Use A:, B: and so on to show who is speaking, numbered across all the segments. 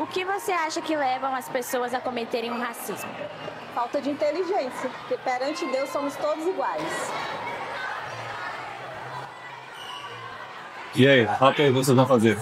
A: que você acha que levam as pessoas a cometerem um racismo?
B: Falta de inteligência, porque perante Deus somos todos iguais.
C: E aí, qual pergunta vocês vão fazer?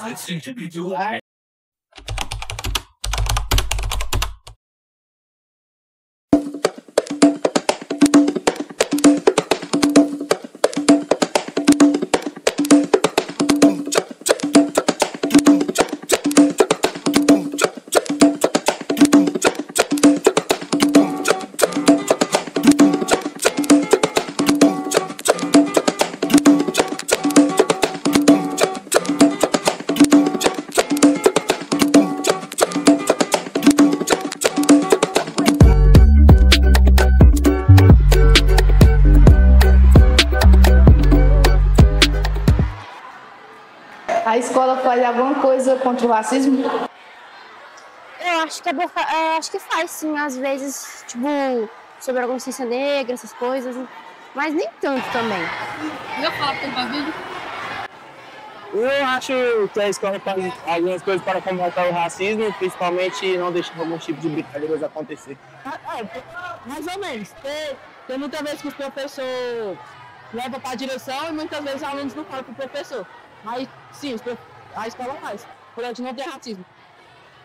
D: A escola faz alguma coisa contra o racismo?
E: Eu acho que acho que faz, sim, às vezes, tipo, sobre a consciência negra, essas coisas, mas nem tanto também.
D: Eu falo com o vídeo.
F: Eu acho que a escola faz algumas coisas para combater o racismo, principalmente não deixar alguns tipos de brincadeiras acontecer.
D: Mais ou menos. Tem muitas vezes que o professor leva para a direção e muitas vezes os alunos não falam para o professor. Mas sim, a escola faz, por onde não tem racismo.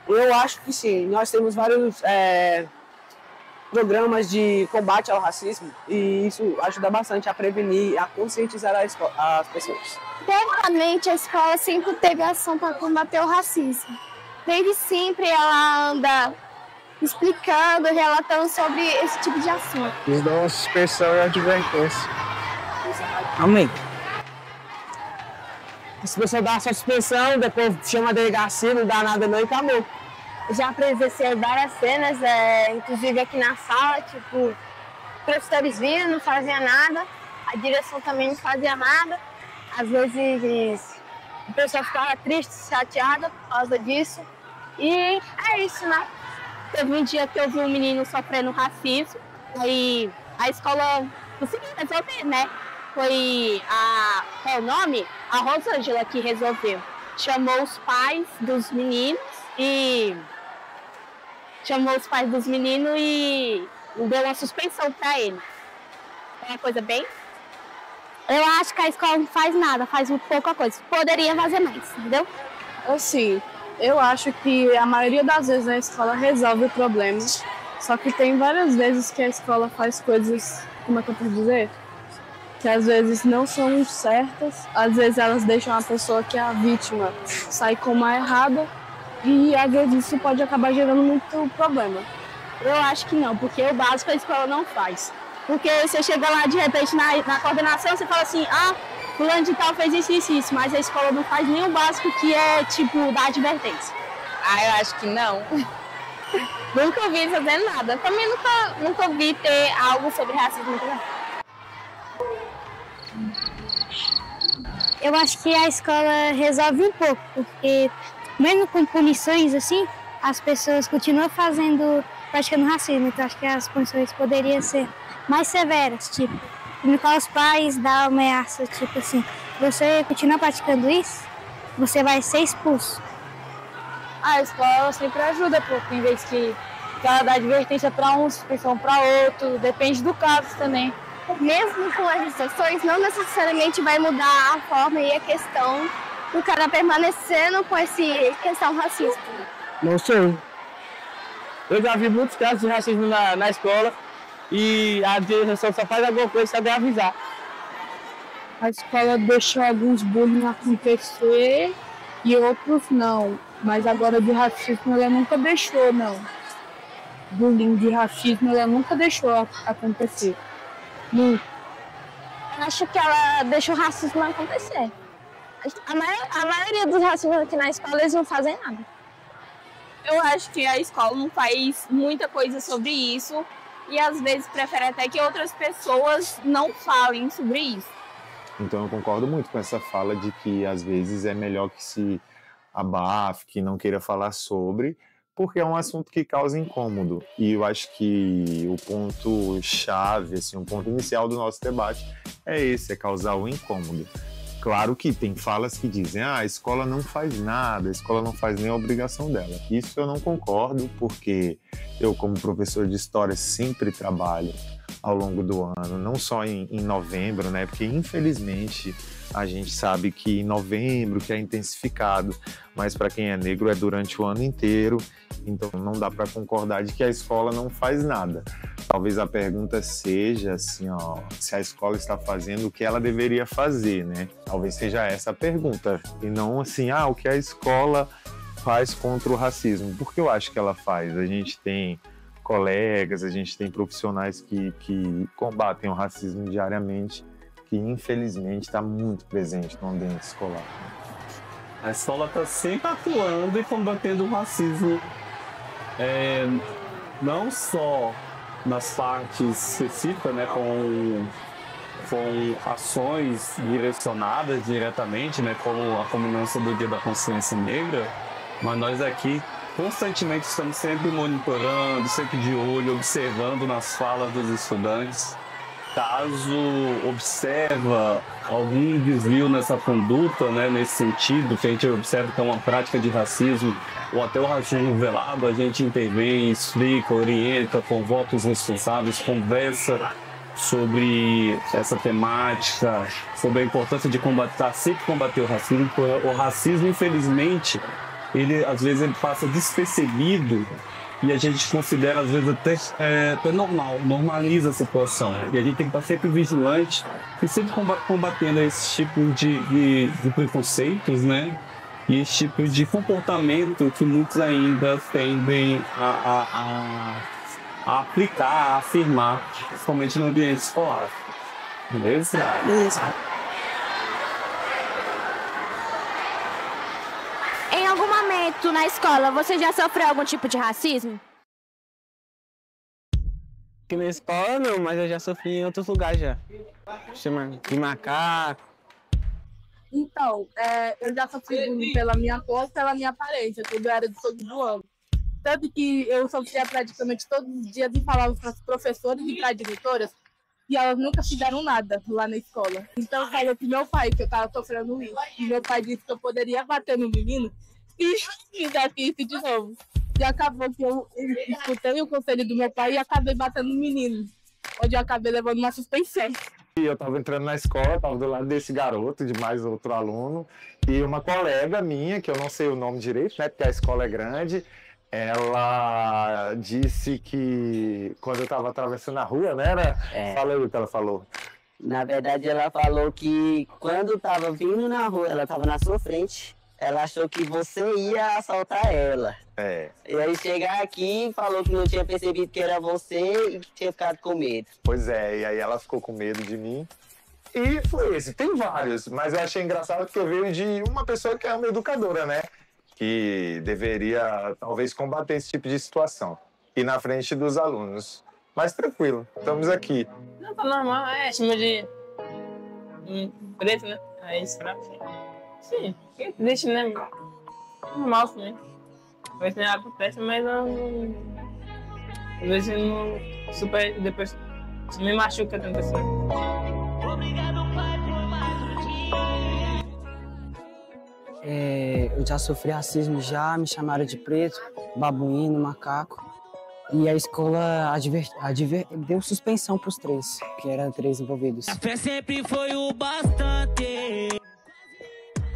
F: Eu acho que sim. Nós temos vários programas de combate ao racismo e isso ajuda bastante a prevenir e a conscientizar as pessoas.
E: Teoricamente, a escola sempre teve ação para combater o racismo. Desde sempre ela anda explicando, relatando sobre esse tipo de ação.
F: Eles dão uma suspensão e advertência. Amém. Se a pessoa dá sua suspensão, depois chama a delegacia, não dá nada não e acabou.
E: Já presenciei várias cenas, inclusive aqui na sala, tipo, professores viram, não faziam nada, a direção também não fazia nada. Às vezes o pessoal ficava triste, chateada por causa disso. E é isso, né? Teve um dia que eu vi um menino sofrendo racismo, aí a escola conseguiu resolver, né? Foi qual é o nome? A Rosângela que resolveu. Chamou os pais dos meninos e deu uma suspensão para ele. É uma coisa bem... Eu acho que a escola não faz nada, faz pouca coisa. Poderia fazer mais, entendeu?
D: Assim, eu acho que a maioria das vezes a escola resolve o problema, só que tem várias vezes que a escola faz coisas, como é que eu posso dizer? Que às vezes não são certas, às vezes elas deixam a pessoa que é a vítima sair como a errada e às vezes isso pode acabar gerando muito problema.
E: Eu acho que não, porque o básico a escola não faz. Porque você chega lá de repente na coordenação, você fala assim, fulano de tal fez isso, mas a escola não faz nem o básico que é tipo dar advertência.
D: Eu acho que não.
E: Nunca ouvi fazendo nada. Também nunca ouvi ter algo sobre racismo. Eu acho que a escola resolve um pouco, porque mesmo com punições assim, as pessoas continuam praticando racismo. Então acho que as punições poderiam ser mais severas, tipo, comunicar os pais, dar ameaça, tipo assim, você continuar praticando isso, você vai ser expulso.
D: A escola sempre ajuda, porque em vez que ela dá advertência para um, suspensão para outro, depende do caso também.
E: Mesmo com as exceções, não necessariamente vai mudar a forma e a questão do cara permanecendo com essa questão racista.
F: Não sei. Eu já vi muitos casos de racismo na escola e a direção só faz alguma coisa saber avisar.
D: A escola deixou alguns bullying acontecer e outros não. Mas agora de racismo ela nunca deixou, não. Bullying de racismo ela nunca deixou acontecer. Nunca.
E: Acho que ela deixa o racismo acontecer. A maioria dos racismos aqui na escola, eles não fazem nada.
G: Eu acho que a escola não faz muita coisa sobre isso e às vezes prefere até que outras pessoas não falem sobre isso.
C: Então eu concordo muito com essa fala de que às vezes é melhor que se abafe, que não queira falar sobre, porque é um assunto que causa incômodo. E eu acho que o ponto chave, assim, o ponto inicial do nosso debate é esse, é causar o incômodo. Claro que tem falas que dizem a escola não faz nada, a escola não faz nem a obrigação dela. Isso eu não concordo, porque eu, como professor de história, sempre trabalho ao longo do ano, não só em novembro, né? Porque, infelizmente, a gente sabe que em novembro que é intensificado, mas para quem é negro é durante o ano inteiro, então não dá para concordar de que a escola não faz nada. Talvez a pergunta seja assim, ó, se a escola está fazendo o que ela deveria fazer, né? Talvez seja essa a pergunta, e não assim, o que a escola faz contra o racismo. Porque eu acho que ela faz. A gente tem colegas, a gente tem profissionais que combatem o racismo diariamente, que infelizmente está muito presente no ambiente escolar.
H: A escola está sempre atuando e combatendo o racismo, não só nas partes específicas, né, com ações direcionadas diretamente, né, como a comemoração do Dia da Consciência Negra, mas nós aqui constantemente estamos sempre monitorando, sempre de olho, observando nas falas dos estudantes. Caso observa algum desvio nessa conduta, né, nesse sentido, que a gente observa que é uma prática de racismo ou até o racismo velado, a gente intervém, explica, orienta, convoca os responsáveis, conversa sobre essa temática, sobre a importância de sempre combater o racismo, porque o racismo, infelizmente, às vezes ele passa despercebido e a gente considera, às vezes, até normal, normaliza a situação. E a gente tem que estar sempre vigilante e sempre combatendo esse tipo de preconceitos, né? E esse tipo de comportamento que muitos ainda tendem a aplicar, a afirmar, principalmente no ambiente escolar. Beleza?
E: Beleza.
A: Em algum momento na escola, você já sofreu algum tipo de racismo?
F: Aqui na escola não, mas eu já sofri em outros lugares já. Chama de macaco.
D: Então, eu já sofri bullying pela minha cor, pela minha aparência, quando eu era de segundo ano. Tanto que eu sofria praticamente todos os dias e falava para as professoras e para as diretoras e elas nunca fizeram nada lá na escola. Então eu falei pro meu pai que eu estava sofrendo isso. E meu pai disse que eu poderia bater no menino e fizesse isso de novo. E acabou que eu escutei o conselho do meu pai e acabei batendo no menino, onde eu acabei levando uma suspensão.
C: Eu estava entrando na escola, estava do lado desse garoto, de mais outro aluno, e uma colega minha, que eu não sei o nome direito, né, porque a escola é grande, ela disse que quando eu estava atravessando a rua, né? Fala aí o que ela falou.
I: Na verdade, ela falou que quando estava vindo na rua, ela estava na sua frente, ela achou que você ia assaltar ela. E aí chegar aqui, falou que não tinha percebido que era você e que tinha ficado com medo.
C: Pois é, e aí ela ficou com medo de mim. E foi esse, tem vários, mas eu achei engraçado porque veio de uma pessoa que é uma educadora, né? Que deveria, talvez, combater esse tipo de situação. E na frente dos alunos. Mas tranquilo, estamos aqui.
F: Não, tá normal, chama de preto, né? Aí escravo. Sim, deixa, né? Normal também. Às vezes não acontece, mas não. Às vezes não. Super. Depois me machuca tanto assim.
I: Eu já sofri racismo, me chamaram de preto, babuíno, macaco. E a escola deu suspensão para os 3, que eram 3 envolvidos.
J: A fé sempre foi o bastante.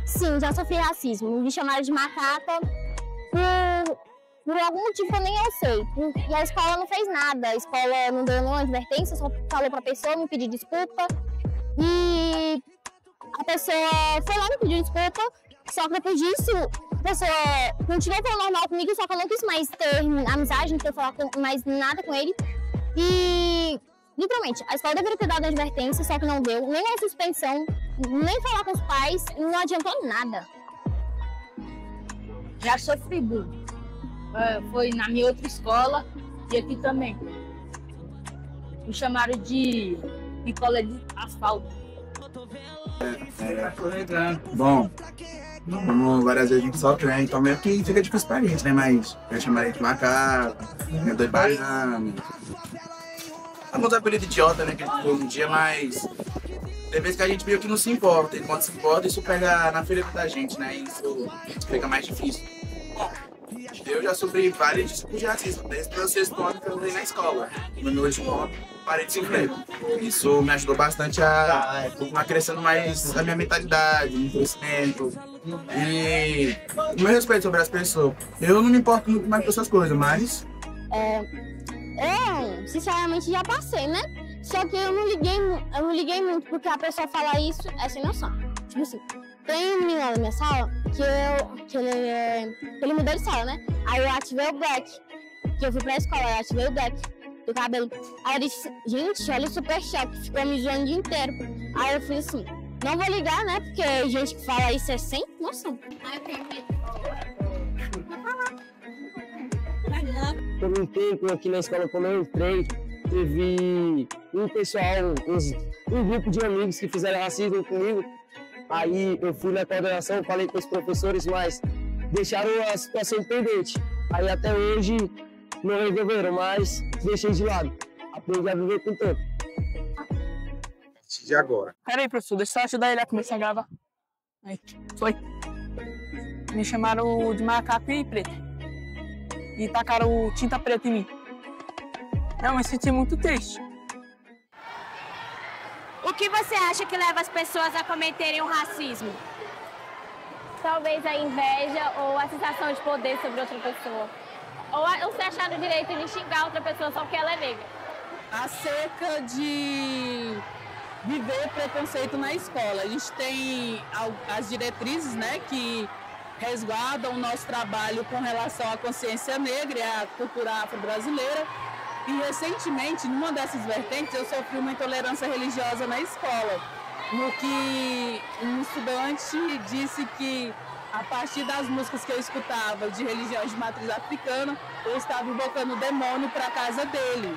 E: Sim, já sofri racismo. Me chamaram de macaca por algum motivo que eu nem sei. E a escola não fez nada. A escola não deu nenhuma advertência, só falei pra pessoa, me pediu desculpa. E a pessoa foi lá me pedir desculpa. Só que depois disso, a pessoa continuou falando normal comigo, só que eu não quis mais ter amizade, não quis falar mais nada com ele. E, literalmente, a escola deveria ter dado a advertência, só que não deu, nem a suspensão, nem falar com os pais, não adiantou nada.
D: Já sofri bullying. Foi na minha outra escola e aqui também. Me chamaram de picolé de asfalto.
K: Bom, como várias vezes a gente sofre, né? Então meio que fica difícil pra gente, né? Mas eu chamaria de macaco, dois bananas. famoso apelido idiota, né, que a gente tem hoje em dia, mas tem vezes que a gente meio que não se importa, e quando se importa, isso pega na ferida da gente, né, e isso fica mais difícil. Eu já sofri vários tipos de racismo, desde o meu 6º ano que eu andei na escola. No meu último ano, parei de sofrer. Isso me ajudou bastante a continuar crescendo mais a minha mentalidade, meu conhecimento e o meu respeito sobre as pessoas. Eu não me importo muito mais com essas coisas, mas...
E: Eu, sinceramente, já passei, né? Só que eu não liguei muito, porque a pessoa fala isso é sem noção. Tipo assim, tem um menino lá na minha sala que ele mudou de sala, né? Aí eu ativei o black, que eu fui pra escola, eu ativei o black do cabelo. Aí eu disse, gente, olha o super choque, ficou me zoando o dia inteiro. Aí eu fiz assim, não vou ligar, né? Porque gente que fala isso é sem noção. Aí eu fiquei...
L: Por um tempo aqui na escola, quando eu entrei, teve um pessoal, um grupo de amigos que fizeram racismo comigo. Aí eu fui na coordenação, falei com os professores, mas deixaram a situação pendente. Aí até hoje não resolveram, mas deixei de lado. Aprendi a viver com o tempo.
K: De agora.
D: Peraí, professor, deixa eu ajudar ele a começar a gravar. Aí, foi. Me chamaram de macaco e preto. E tacaram tinta preta em mim. Eu me senti muito triste.
A: O que você acha que leva as pessoas a cometerem o racismo?
G: Talvez a inveja ou a sensação de poder sobre outra pessoa. Ou se achar no direito de xingar outra pessoa só porque ela é negra.
D: Acerca de viver preconceito na escola. A gente tem as diretrizes, né, que resguardam o nosso trabalho com relação à consciência negra e à cultura afro-brasileira. E recentemente, numa dessas vertentes, eu sofri uma intolerância religiosa na escola, no que um estudante disse que, a partir das músicas que eu escutava de religiões de matriz africana, eu estava invocando o demônio para a casa dele.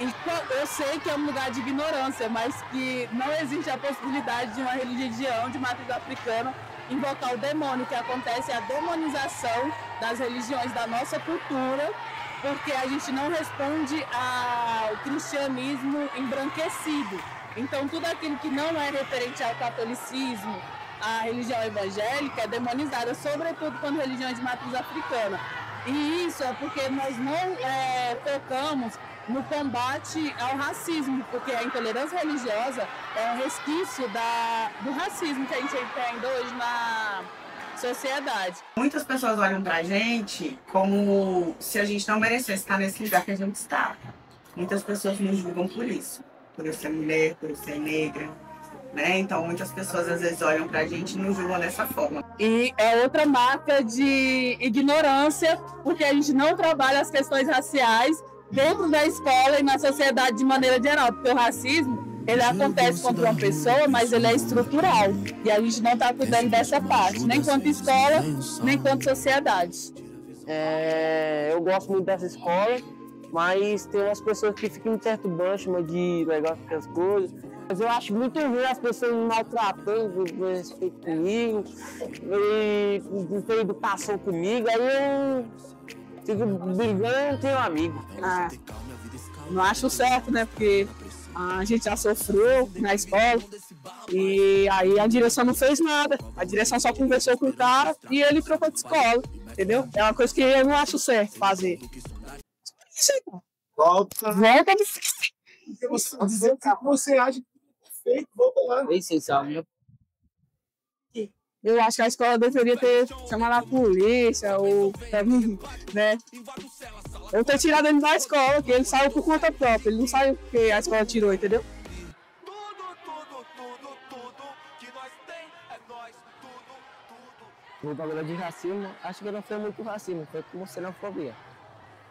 D: E eu sei que é um lugar de ignorância, mas que não existe a possibilidade de uma religião de matriz africana invocar o demônio, que acontece a demonização das religiões da nossa cultura, porque a gente não responde ao cristianismo embranquecido. Então, tudo aquilo que não é referente ao catolicismo, à religião evangélica, é demonizada, sobretudo quando religiões de matriz africana. E isso é porque nós não focamos no combate ao racismo, porque a intolerância religiosa é um resquício do racismo que a gente tem ainda hoje na sociedade.
M: Muitas pessoas olham pra gente como se a gente não merecesse estar nesse lugar que a gente está. Muitas pessoas nos julgam por isso, por eu ser mulher, por eu ser negra, né? Então muitas pessoas às vezes olham pra gente e nos julgam dessa forma.
D: E é outra marca de ignorância, porque a gente não trabalha as questões raciais dentro da escola e na sociedade de maneira geral, porque o racismo ele acontece contra uma pessoa, mas ele é estrutural. E a gente não está cuidando dessa parte, nem quanto escola, nem quanto sociedade.
L: Eu gosto muito dessa escola, mas tem umas pessoas que ficam me perturbando, chamam de negócio com as coisas. Mas eu acho muito ruim as pessoas me maltratando, com respeito comigo, e não tem educação comigo, aí eu fico brigando e não tenho amigo.
D: Não acho certo, né? Porque a gente já sofreu na escola e aí a direção não fez nada. A direção só conversou com o cara e ele trocou de escola, entendeu? É uma coisa que eu não acho certo fazer.
K: Volta.
D: Volta de...
K: Dizer o que você acha que é feito, volta lá.
D: Eu acho que a escola deveria ter chamado a polícia, ou, né? Eu ter tirado ele da escola, que ele saiu por conta própria, ele não saiu porque a escola tirou, entendeu?
L: No bagulho de racismo, acho que não foi muito racismo, foi como xenofobia.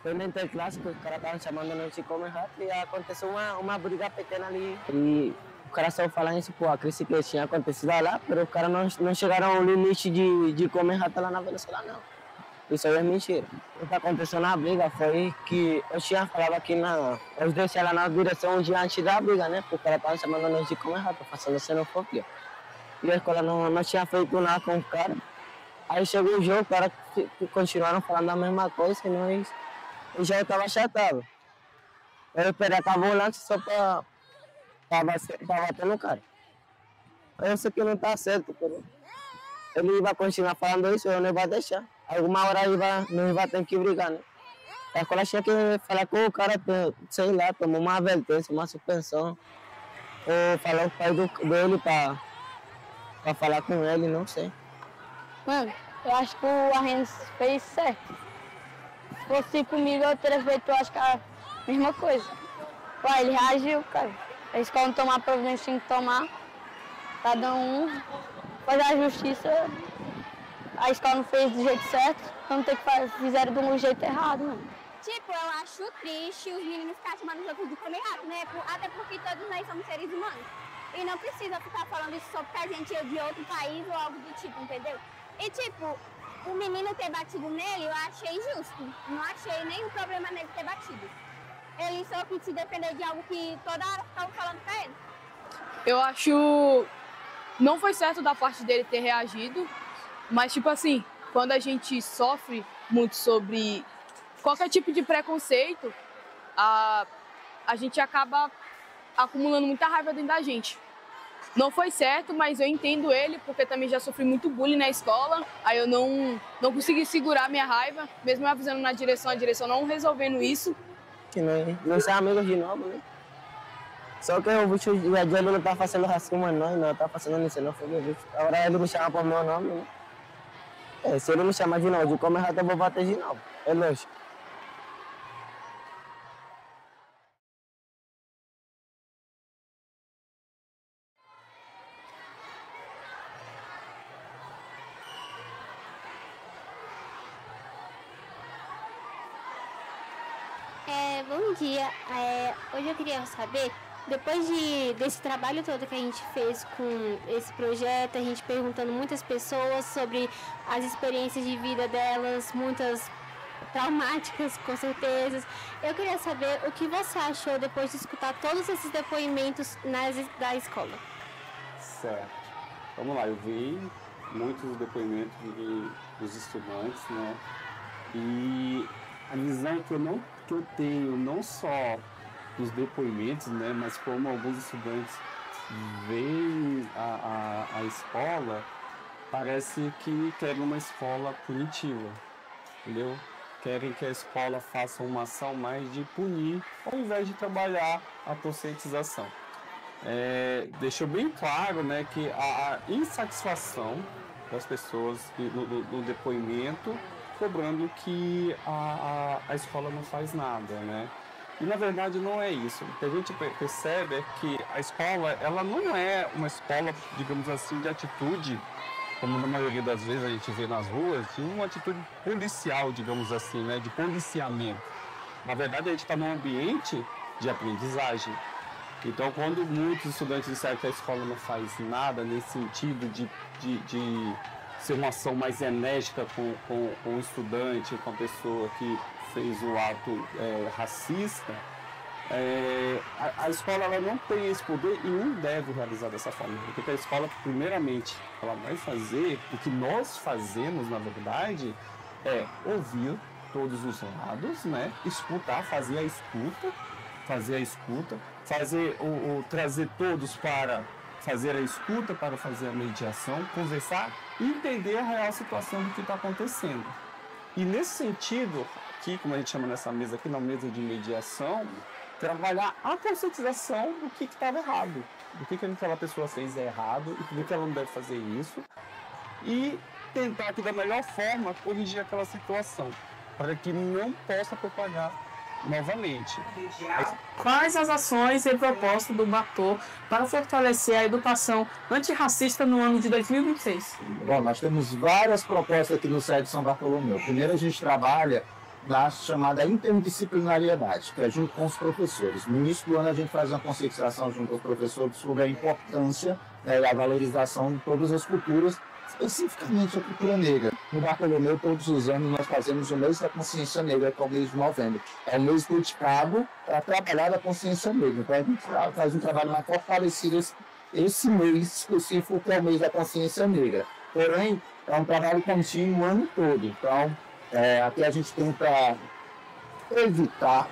L: Foi na interclasse que os caras estavam chamando a gente de comer rato e aconteceu uma briga pequena ali. E o cara só falando isso, pô, a crise que tinha acontecido lá, mas os caras não chegaram ao limite de comer rato lá na Venezuela, não. Isso aí é mentira. O que aconteceu na briga foi que eu tinha falado aqui eu deixei ela na direção um dia antes da briga, né? Porque o cara estava chamando a gente de comer rato, fazendo xenofobia. E a escola não tinha feito nada com o cara. Aí chegou o jogo, o cara continuaram falando a mesma coisa e nós já estava chatado. Eu esperei acabar o lance só pra bater no cara. Eu sei que não tá certo, pero ele vai continuar falando isso, eu não vou deixar. Alguma hora nós vai ter que brigar, né? A escola tinha que falar com o cara, sei lá, tomar uma advertência, uma suspensão. Ou falar o pai dele pra falar com ele, não sei.
E: Mano, eu acho que o Arrenes fez certo. Se fosse comigo, eu teria feito, eu acho que a mesma coisa. Ué, ele reagiu, cara. A escola não tomar providência, tem que tomar. Cada um fazer a justiça. A escola não fez do jeito certo, então tem que fizeram do jeito errado, mano.
A: Tipo, eu acho triste os meninos ficarem chamando os outros de comer rato, né? Até porque todos nós somos seres humanos. E não precisa ficar falando isso só porque a gente é de outro país ou algo do tipo, entendeu? E tipo, o menino ter batido nele, eu achei justo. Não achei nenhum problema nele ter batido. Ele só quis se defender de algo que toda hora estavam falando pra ele.
D: Eu acho... Não foi certo da parte dele ter reagido, mas tipo assim, quando a gente sofre muito sobre qualquer tipo de preconceito, a gente acaba acumulando muita raiva dentro da gente. Não foi certo, mas eu entendo ele, porque também já sofri muito bullying na escola, aí eu não consegui segurar minha raiva, mesmo eu avisando na direção, a direção não resolvendo isso.
L: Que não são amigos de novo, né? Só que o bicho dia a dia não tá fazendo racismo em nós, não tá fazendo xenofobia. Agora ele me chama por meu nome, né? Se ele me chamar de novo, de comer rato, eu vou bater de novo. É lógico.
N: Bom dia. Hoje eu queria saber, depois desse trabalho todo que a gente fez com esse projeto, a gente perguntando muitas pessoas sobre as experiências de vida delas, muitas traumáticas, com certeza. Eu queria saber o que você achou depois de escutar todos esses depoimentos da escola.
H: Certo. Vamos lá, eu vi muitos depoimentos dos estudantes, né? E a visão que eu tenho, não só dos depoimentos, né, mas como alguns estudantes veem a escola, parece que querem uma escola punitiva, entendeu? Querem que a escola faça uma ação mais de punir, ao invés de trabalhar a conscientização. Deixou bem claro, né, que a insatisfação das pessoas no depoimento, cobrando que a escola não faz nada, né? E na verdade não é isso. O que a gente percebe é que a escola, ela não é uma escola, digamos assim, de atitude, como na maioria das vezes a gente vê nas ruas, de uma atitude policial, digamos assim, né? De policiamento. Na verdade a gente está num ambiente de aprendizagem. Então quando muitos estudantes disseram que a escola não faz nada nesse sentido de ser uma ação mais enérgica com o estudante, com a pessoa que fez o ato racista, a escola ela não tem esse poder e não deve realizar dessa forma. Porque a escola, primeiramente, ela vai fazer, o que nós fazemos, na verdade, é ouvir todos os lados, né? Escutar, fazer a escuta, trazer todos para fazer a escuta, para fazer a mediação, conversar e entender a real situação do que está acontecendo. E nesse sentido, aqui, como a gente chama nessa mesa aqui, na mesa de mediação, trabalhar a conscientização do que estava errado, do que aquela pessoa fez errado e do que ela não deve fazer isso, e tentar que da melhor forma corrigir aquela situação, para que não possa propagar novamente.
F: Quais as ações e propostas do Bator para fortalecer a educação antirracista no ano de 2026?
O: Bom, nós temos várias propostas aqui no SED São Bartolomeu. Primeiro, a gente trabalha na chamada interdisciplinariedade, que é junto com os professores. No início do ano, a gente faz uma conscientização junto aos professores sobre a importância e a valorização de todas as culturas, especificamente a cultura negra. No Bartolomeu, todos os anos, nós fazemos o mês da consciência negra, que é o mês de novembro. É um mês dedicado para trabalhar a consciência negra. Então, a gente faz um trabalho mais fortalecido esse mês específico, que é o mês da consciência negra. Porém, é um trabalho contínuo o ano todo. Então, aqui a gente tenta evitar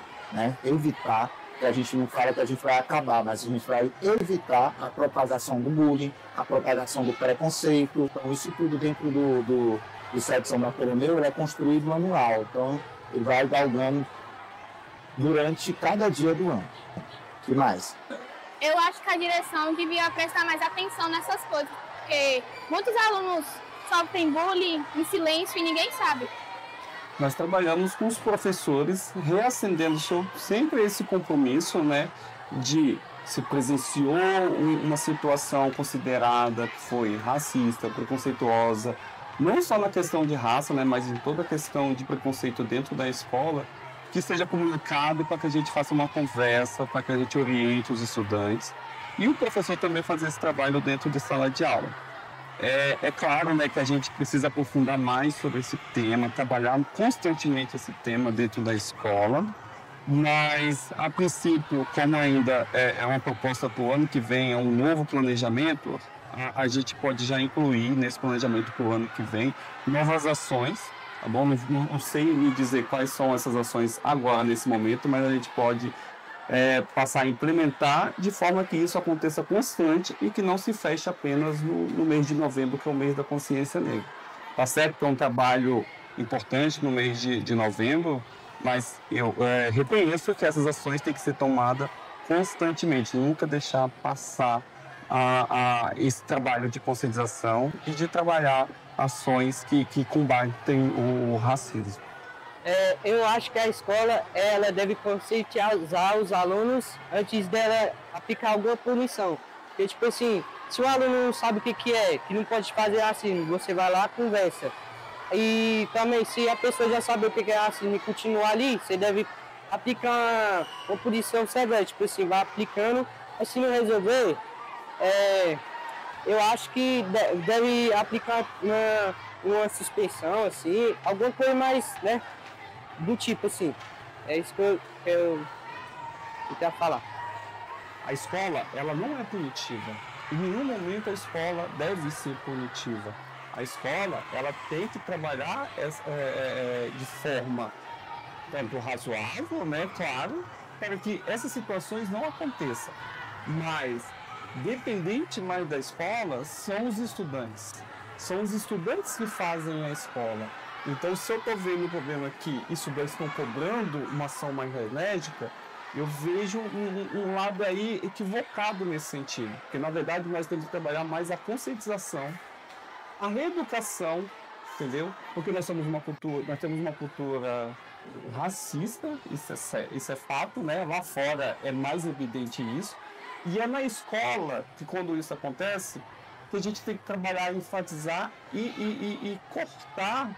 O: que a gente não fala que a gente vai acabar, mas a gente vai evitar a propagação do bullying, a propagação do preconceito. Então, isso tudo dentro do SEDC São Bartolomeu, ele é construído anual. Então, ele vai galgando durante cada dia do ano. O que mais?
A: Eu acho que a direção devia prestar mais atenção nessas coisas, porque muitos alunos sofrem bullying em silêncio e ninguém sabe.
H: Nós trabalhamos com os professores, reacendendo sempre esse compromisso, né, de se presenciou uma situação considerada que foi racista, preconceituosa, não só na questão de raça, né, mas em toda a questão de preconceito dentro da escola, que seja comunicado para que a gente faça uma conversa, para que a gente oriente os estudantes. E o professor também fazer esse trabalho dentro de sala de aula. É claro, né, que a gente precisa aprofundar mais sobre esse tema, trabalhar constantemente esse tema dentro da escola, mas, a princípio, como ainda é uma proposta para o ano que vem, é um novo planejamento, a gente pode já incluir nesse planejamento para o ano que vem novas ações, tá bom? Não sei lhe dizer quais são essas ações agora, nesse momento, mas a gente pode passar a implementar de forma que isso aconteça constante e que não se feche apenas no mês de novembro, que é o mês da consciência negra. Tá certo que é um trabalho importante no mês de novembro, mas eu reconheço que essas ações têm que ser tomadas constantemente, nunca deixar passar esse trabalho de conscientização e de trabalhar ações que combatem o racismo.
L: Eu acho que a escola ela deve conscientizar os alunos antes dela aplicar alguma punição. Porque, tipo assim, se o aluno não sabe o que é, que não pode fazer racismo, você vai lá, conversa. E também, se a pessoa já sabe o que é racismo e continuar ali, você deve aplicar uma punição severa. Tipo assim, vai aplicando, mas se não resolver, eu acho que deve aplicar uma suspensão, assim, alguma coisa mais, né? Do tipo assim, é isso que eu quero falar.
H: A escola, ela não é punitiva. Em nenhum momento a escola deve ser punitiva. A escola, ela tem que trabalhar de forma tanto razoável, né, claro, para que essas situações não aconteçam. Mas, dependente mais da escola, são os estudantes. São os estudantes que fazem a escola. Então, se eu estou vendo o problema que estudantes estão cobrando uma ação mais enérgica, eu vejo um lado aí equivocado nesse sentido. Porque, na verdade, nós temos que trabalhar mais a conscientização, a reeducação, entendeu? Porque nós temos uma cultura racista, isso é fato, né? Lá fora é mais evidente isso. E é na escola que, quando isso acontece, que a gente tem que trabalhar, enfatizar e cortar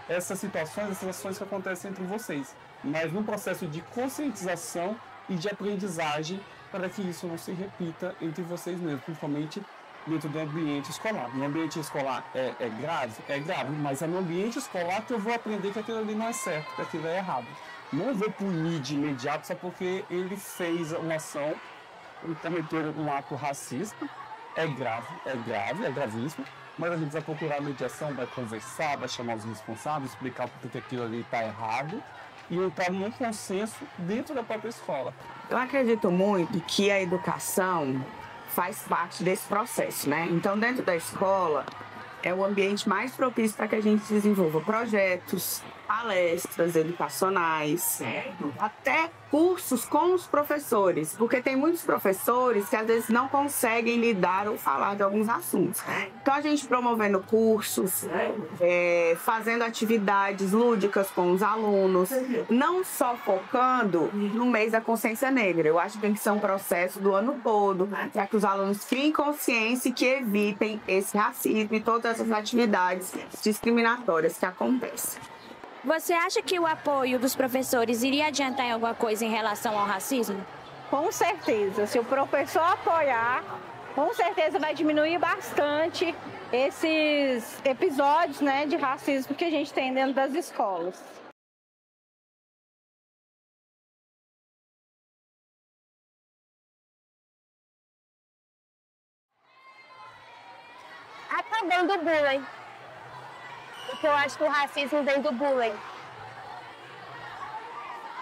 H: essas situações, essas ações que acontecem entre vocês, mas num processo de conscientização e de aprendizagem para que isso não se repita entre vocês mesmos, principalmente dentro do ambiente escolar. No ambiente escolar é grave, mas é no ambiente escolar que eu vou aprender que aquilo ali não é certo, que aquilo é errado. Não vou punir de imediato só porque ele fez uma ação, ele cometeu um ato racista. É gravíssimo. Mas a gente vai procurar mediação, vai conversar, vai chamar os responsáveis, explicar por que aquilo ali está errado e entrar num consenso dentro da própria escola.
M: Eu acredito muito que a educação faz parte desse processo, né? Então, dentro da escola, é o ambiente mais propício para que a gente desenvolva projetos, palestras educacionais, até cursos com os professores, porque tem muitos professores que às vezes não conseguem lidar ou falar de alguns assuntos. Então a gente promovendo cursos, fazendo atividades lúdicas com os alunos, não só focando no mês da consciência negra. Eu acho que tem que ser um processo do ano todo, para que os alunos criem consciência e que evitem esse racismo e todas essas atividades discriminatórias que acontecem.
N: Você acha que o apoio dos professores iria adiantar em alguma coisa em relação ao racismo?
B: Com certeza. Se o professor apoiar, com certeza vai diminuir bastante esses episódios, né, de racismo que a gente tem dentro das escolas.
E: Acabando o bullying. Porque eu acho que o racismo vem do bullying.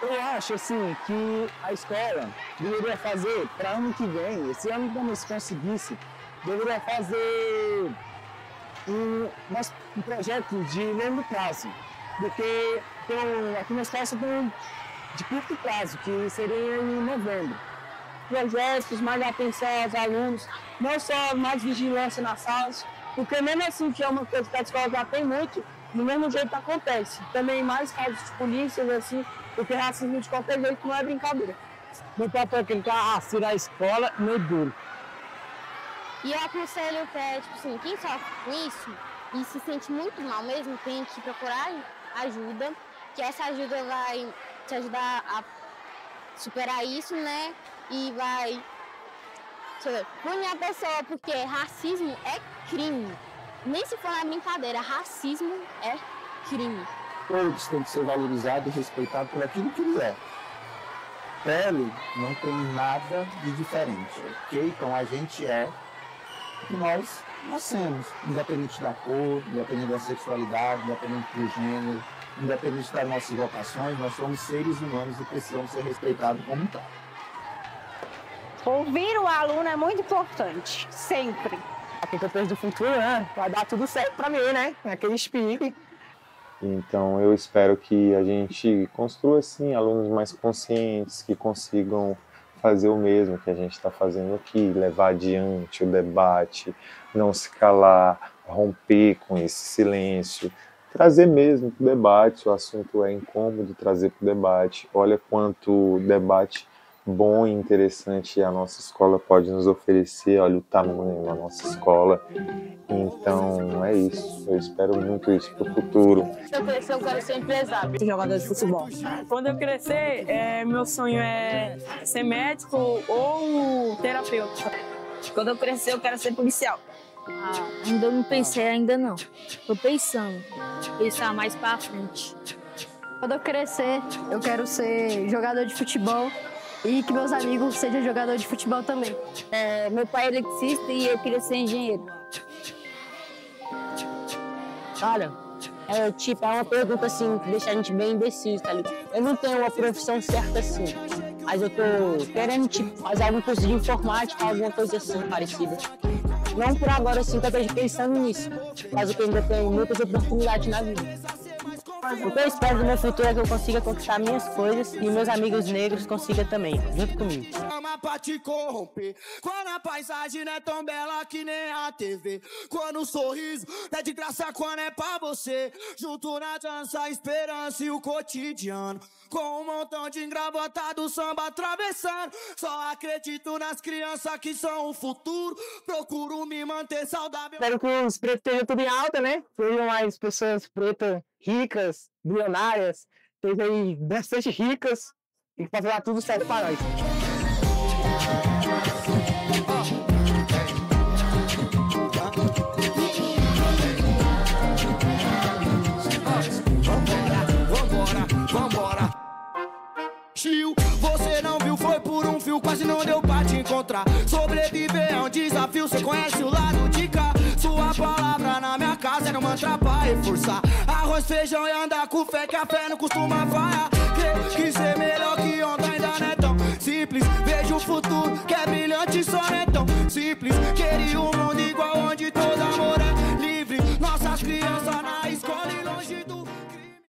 P: Eu acho assim que a escola deveria fazer para ano que vem, esse ano quando se conseguisse, deveria fazer um projeto de longo prazo, porque aqui na escola tem de curto prazo, que seria em novembro. Projetos, mais atenção aos alunos, não só mais vigilância nas salas, porque mesmo assim que é uma coisa que a escola já tem muito, do mesmo jeito acontece. Também mais casos de polícia, assim, porque racismo de qualquer jeito não é brincadeira. Não pode acreditar, tirar a escola meio duro.
N: E eu aconselho que, tipo assim, quem sofre com isso e se sente muito mal mesmo, tem que procurar ajuda, que essa ajuda vai te ajudar a superar isso, né? E vai punir a pessoa, porque racismo é crime. Nem se for na brincadeira, racismo é crime.
O: Todos têm que ser valorizados e respeitados por aquilo que ele é. Pele não tem nada de diferente, ok? Então a gente é o que nós nascemos, independente da cor, independente da sexualidade, independente do gênero, independente das nossas vocações, nós somos seres humanos e precisamos ser respeitados como tal.
B: Ouvir o aluno é muito importante, sempre.
P: Aqui que eu penso do futuro, né? Vai dar tudo certo pra mim, né? Aquele espírito.
C: Então eu espero que a gente construa assim alunos mais conscientes, que consigam fazer o mesmo que a gente está fazendo aqui, levar adiante o debate, não se calar, romper com esse silêncio, trazer mesmo para o debate. O assunto é incômodo, trazer para o debate. Olha quanto debate bom e interessante a nossa escola pode nos oferecer, olha o tamanho da nossa escola. Então é isso, eu espero muito isso para o futuro.
F: Se eu crescer, eu quero ser empresário, jogador de futebol. Quando eu crescer, meu sonho é ser médico ou terapeuta. Quando eu crescer, eu quero ser policial.
Q: Ainda não pensei, ainda não. Tô pensando, pensar mais pra frente.
R: Quando eu crescer, eu quero ser jogador de futebol e que meus amigos sejam jogadores de futebol também.
Q: Meu pai é eletricista e eu queria ser engenheiro.
L: Olha, é uma pergunta assim que deixa a gente bem indeciso, tá ligado? Eu não tenho uma profissão certa assim, mas eu tô querendo fazer algum curso de informática, alguma coisa assim parecida. Não por agora assim que eu esteja pensando nisso, mas eu ainda tenho muitas oportunidades na vida. O que eu espero do meu futuro é que eu consiga conquistar minhas coisas e meus amigos negros consigam também, junto comigo.
J: Pra te corromper, quando a paisagem não é tão bela que nem a TV, quando o sorriso é de graça, quando é pra você, junto na dança, a esperança e o cotidiano, com um montão de engravatados, samba atravessando, só acredito nas crianças que são o futuro, procuro me manter saudável.
P: Espero que os pretos estejam tudo em alta, né? Sejam mais pessoas pretas ricas, bilionárias, estejam aí bastante ricas e que possam dar tudo certo para nós.
J: Vambora. Chiu, você não viu, foi por um fio, quase não deu pra te encontrar. Sobreviver é um desafio, você conhece o lado de cá. Sua palavra na minha casa é um mantra pra reforçar. Arroz, feijão e andar com fé, que a fé não costuma falhar. Que ser melhor que ontem ainda não é tão simples. Vejo o futuro que é brilhante, só não é tão simples.